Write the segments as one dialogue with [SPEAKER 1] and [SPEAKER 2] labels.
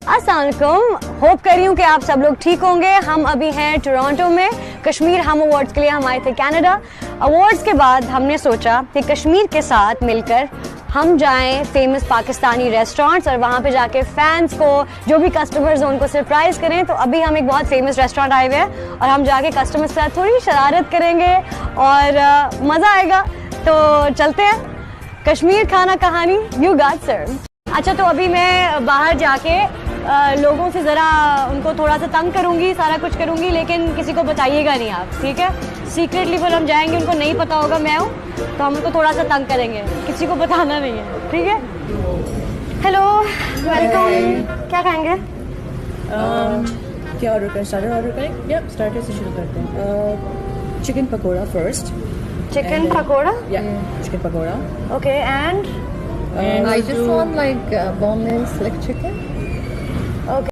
[SPEAKER 1] अस्सलाम वालेकुम, होप कर रही हूँ कि आप सब लोग ठीक होंगे। हम अभी हैं टोरंटो में कश्मीर हम अवार्ड्स के लिए। हम आए थे कनाडा। अवार्ड्स के बाद हमने सोचा कि कश्मीर के साथ मिलकर हम जाएं फेमस पाकिस्तानी रेस्टोरेंट्स और वहाँ पे जाके फैंस को, जो भी कस्टमर्स हैं, उनको सरप्राइज करें। तो अभी हम एक बहुत फेमस रेस्टोरेंट आए हुए हैं और हम जाके कस्टमर्स के साथ थोड़ी शरारत करेंगे और मज़ा आएगा। तो चलते हैं। कश्मीर खाना कहानी, यू गॉट सर्व। अच्छा, तो अभी मैं बाहर जाके लोगों से ज़रा उनको थोड़ा सा तंग करूंगी, सारा कुछ करूंगी, लेकिन किसी को बताइएगा नहीं आप, ठीक है? सीक्रेटली फिर हम जाएंगे, उनको नहीं पता होगा मैं हूँ, तो हम उनको थोड़ा सा तंग करेंगे, किसी को बताना नहीं है, ठीक है? Hello, welcome. क्या खाएंगे?
[SPEAKER 2] क्या ऑर्डर करें? स्टार्टर ऑर्डर करें? या स्टार्टर से शुरू करते हैं। Chicken pakora first.
[SPEAKER 1] Chicken pakora?
[SPEAKER 2] या chicken pakora.
[SPEAKER 1] Okay, and
[SPEAKER 3] I just want like boneless, like chicken.
[SPEAKER 1] Okay.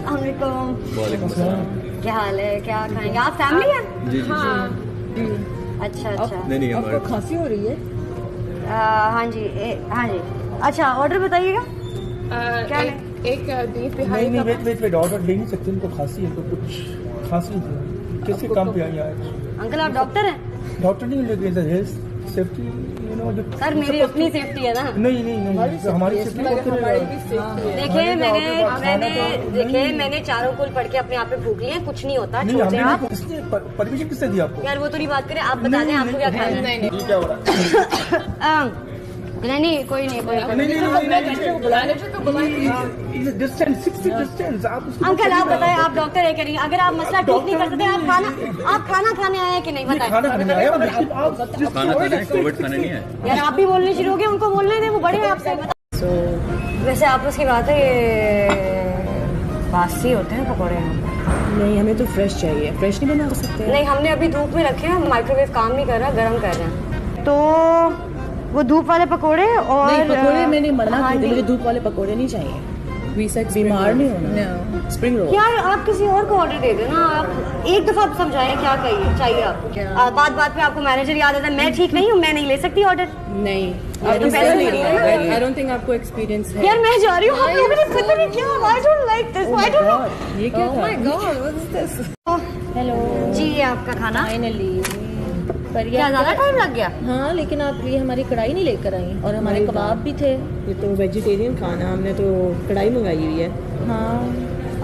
[SPEAKER 4] वालेकुम सलाम।
[SPEAKER 1] क्या हाल है? क्या खाएंगे? आप फैमिली हैं?
[SPEAKER 4] जी जी
[SPEAKER 1] अच्छा अच्छा।
[SPEAKER 4] नहीं
[SPEAKER 2] आपको खांसी हो रही है?
[SPEAKER 1] हाँ जी, हाँ जी। अच्छा, ऑर्डर बताइएगा। क्या
[SPEAKER 3] एक बीफ
[SPEAKER 5] नहीं वेट ऑर्डर ले नहीं सकते, उनको खांसी है तो कुछ खांसी थी। किसके काम पे आई आज?
[SPEAKER 1] अंकल, आप डॉक्टर हैं?
[SPEAKER 5] डॉक्टर नहीं, लेकिन हेल्थ सेफ्टी जो
[SPEAKER 1] सर, मेरी अपनी सेफ्टी है ना।
[SPEAKER 5] नहीं हमारी सेफ्टी
[SPEAKER 1] देखिए मैंने चारों कुल पढ़ के अपने आप पे भूख लिया, कुछ नहीं होता। छोड़ते आप।
[SPEAKER 5] परमिशन किसने दी आपको?
[SPEAKER 1] यार वो तो नहीं बात करें, आप बता दें आपको क्या खाना है।
[SPEAKER 5] क्या हो रहा है?
[SPEAKER 1] नहीं कोई नहीं।
[SPEAKER 5] डिस्टेंस 60 डिस्टेंस आप
[SPEAKER 1] अंकल, आप बताएं, आप डॉक्टर है क्या नहीं? अगर आप मसला ठीक नहीं कर सकते, आप खाना खाने आए हैं कि नहीं? बताएं।
[SPEAKER 5] खाना खाने आया
[SPEAKER 4] कोविड खाना नहीं है
[SPEAKER 1] यार आप भी बोलने शुरू हो गए, उनको बोलने दें, वो बड़े हैं आपसे। वैसे आप उसकी बात है, ये बासी होते हैं पकौड़े यहाँ पर?
[SPEAKER 2] नहीं, हमें तो फ्रेश चाहिए। फ्रेश नहीं बना सकते?
[SPEAKER 1] नहीं, हमने अभी धूप में रखे हैं, माइक्रोवेव काम नहीं कर रहा, गर्म कर रहे हैं। तो वो धूप वाले पकौड़े और
[SPEAKER 2] नहीं, पकौड़े मैंने मना
[SPEAKER 1] हाँ
[SPEAKER 2] किया,
[SPEAKER 1] जी।
[SPEAKER 2] मुझे धूप वाले पकौड़े नहीं चाहिए। बीमार नहीं होना। Spring roll.
[SPEAKER 1] यार आप किसी और को ऑर्डर दे देना। आप एक दफा समझाएं क्या चाहिए आपको। बात पे आपको मैनेजर याद आता है। मैं ठीक नहीं हूँ, मैं नहीं ले सकती ऑर्डर।
[SPEAKER 2] नहीं,
[SPEAKER 1] आप तो पैसे ले रही है ना।
[SPEAKER 2] आई डोंट थिंक आपको एक्सपीरियंस है।
[SPEAKER 1] यार मैं जा रही हूँ, आप लोगों ने पता नहीं क्या, I don't like this, I don't know.
[SPEAKER 2] ये क्या था?
[SPEAKER 1] हेलो जी, ये आपका खाना।
[SPEAKER 2] फाइनली। पर
[SPEAKER 1] क्या ज्यादा टाइम लग गया?
[SPEAKER 2] हाँ, लेकिन आप ये हमारी कढ़ाई नहीं लेकर आई, और हमारे कबाब भी थे। ये तो वेजिटेरियन खाना, हमने तो कढ़ाई मंगाई हुई है। हाँ,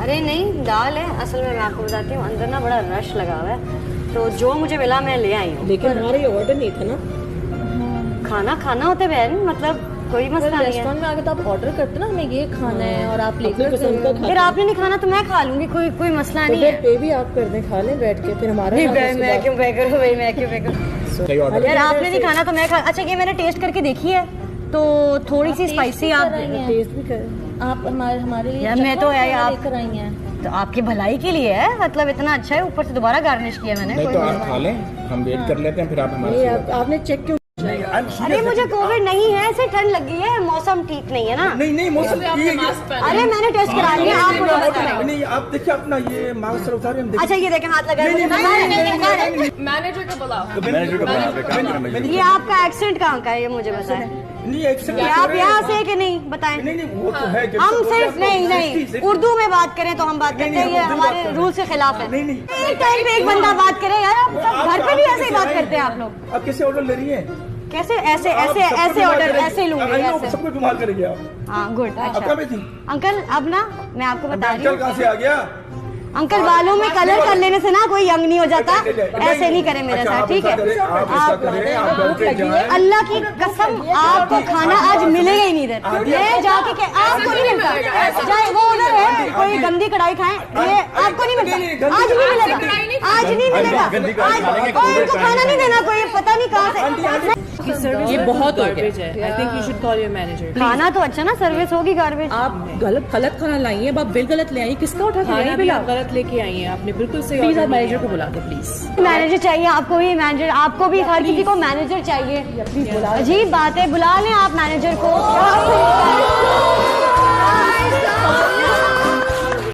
[SPEAKER 1] अरे नहीं, दाल है। असल में मैं आपको बताती हूँ, अंदर ना बड़ा रश लगा हुआ है, तो जो मुझे मिला मैं ले आई हूँ।
[SPEAKER 2] लेकिन हमारा ये ऑर्डर नहीं था ना।
[SPEAKER 1] खाना होता है बहन, मतलब कोई मसला नहीं है।
[SPEAKER 2] रेस्टोरेंट में आके तो आप ऑर्डर करते ना, हमें ये खाना है, और आप लेकर
[SPEAKER 1] फिर आपने नहीं खाना तो मैं खा लूंगी, कोई मसला नहीं है।
[SPEAKER 2] पे भी आप कर दें, खा लें बैठ के, फिर हमारा
[SPEAKER 1] मैं क्यों पे करूँ भाई, मैं क्यों पे करूँ? यार आपने नहीं खाना तो मैं खा। अच्छा, ये मैंने टेस्ट करके देखी है, तो थोड़ी सी स्पाइसी आप
[SPEAKER 2] टेस्ट भी कर। आप हमारे लिए
[SPEAKER 1] यार मैं तो है, आप
[SPEAKER 2] लेकर आई हैं,
[SPEAKER 1] तो आपकी भलाई के लिए है, मतलब इतना अच्छा है, ऊपर से दोबारा गार्निश किया मैंने।
[SPEAKER 6] नहीं तो आप खा लें, हम वेट कर लेते हैं, फिर आप हमारे
[SPEAKER 2] आपने चेक क्यों?
[SPEAKER 1] अरे मुझे कोविड नहीं है, ऐसे ठंड लगी है, मौसम ठीक नहीं है ना।
[SPEAKER 5] नहीं मौसम।
[SPEAKER 1] अरे मैंने टेस्ट करा लिया, आप मुझे बताएं।
[SPEAKER 5] नहीं, आप देखिए अपना ये मास्क उतारे, हम
[SPEAKER 1] अच्छा ये देखें, हाथ लगाए।
[SPEAKER 3] मैनेजर को बुलाओ।
[SPEAKER 4] मैनेजर को बुला के काम करना
[SPEAKER 1] ये आपका एक्सेंट कहाँ का है, ये मुझे बताएं।
[SPEAKER 5] नहीं एक्सेप्ट
[SPEAKER 1] आप यहाँ से कि नहीं बताएं?
[SPEAKER 5] नहीं वो तो है।
[SPEAKER 1] हम सिर्फ नहीं उर्दू में बात करें तो हम बात करते हैं, ये हमारे रूल के खिलाफ है। एक टाइम पे एक बंदा बात करे यार, आप सब घर पे भी ऐसे ही बात करते हैं आप लोग।
[SPEAKER 5] आप कैसे ऑर्डर ले रही हैं?
[SPEAKER 1] कैसे ऐसे ऑर्डर ऐसे लूंगी ऐसे?
[SPEAKER 5] सबको घुमा करेंगे आप।
[SPEAKER 1] हाँ गुड। अच्छा
[SPEAKER 5] कहाँ पे थी?
[SPEAKER 1] अंकल, अब ना मैं आपको बता रही
[SPEAKER 5] अंकल कहाँ से आ गया?
[SPEAKER 1] अंकल, बालों में कलर कर लेने से ना कोई यंग नहीं हो जाता, ऐसे नहीं करें मेरे साथ, ठीक है? अल्लाह की कसम, आपको खाना आज मिलेगा ही नहीं इधर। ये जाके आपको नहीं मिलता, चाहे वो उधर है कोई गंदी कढ़ाई खाएं, ये आपको नहीं मिलता, आज नहीं मिलेगा, आज नहीं मिलेगा, आज कोई इनको खाना नहीं देना, कोई पता नहीं कहाँ से।
[SPEAKER 2] ये बहुत हो गया है। I think you should call your manager.
[SPEAKER 1] खाना तो अच्छा ना, सर्विस होगी गार्बेज।
[SPEAKER 2] आप गलत खाना लाई हैं, आप बिल गलत ले आई, किसका उठा के बिल आप गलत लेके आई हैं? आपने बिल्कुल सही। प्लीज आप मैनेजर को बुला दो, प्लीज।
[SPEAKER 1] मैनेजर चाहिए आपको भी, मैनेजर आपको भी, हर किसी को मैनेजर चाहिए। अजीब बात है, बुला लें आप मैनेजर को।